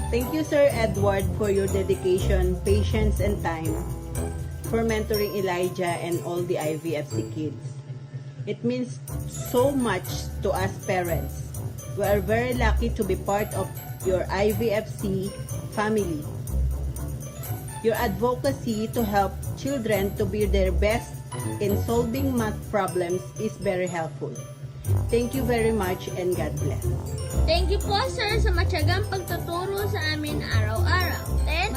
Thank you, Sir Edward, for your dedication, patience, and time for mentoring Elijah and all the IVFC kids. It means so much to us parents. We are very lucky to be part of your IVFC family. Your advocacy to help children to be their best in solving math problems is very helpful. Thank you very much and God bless. Thank you po, sir, sa matyagang pagtuturo sa amin araw-araw.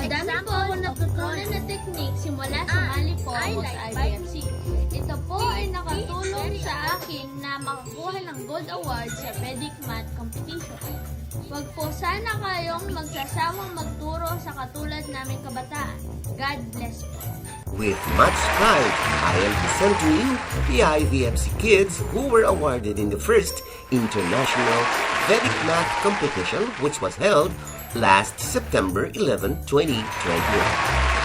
Madami po ako natutunan na technique simula sa mali po ako sa IVFC. Ito po ay nakatulong sa akin na makakuha ng gold award sa Vedic Math Competition. Huwag po sana kayong magsasawang magturo sa katulad naming kabataan. God bless po. With much pride, I am presenting you the IVFC kids who were awarded in the first International Vedic Math Competition, which was held last September 11, 2021.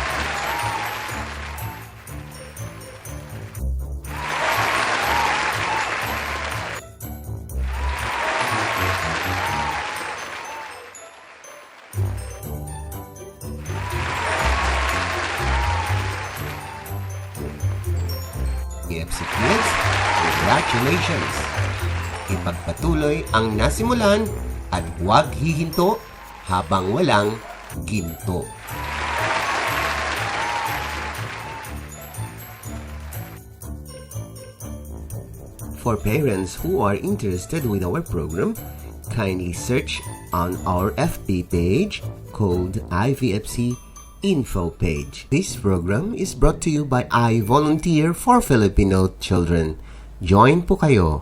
IVFC kids, congratulations! Ipagpatuloy ang nasimulan at huwag hihinto habang walang ginto. For parents who are interested with our program, kindly search on our FB page called IVFC Info page. This program is brought to you by I Volunteer for Filipino Children. Join po kayo.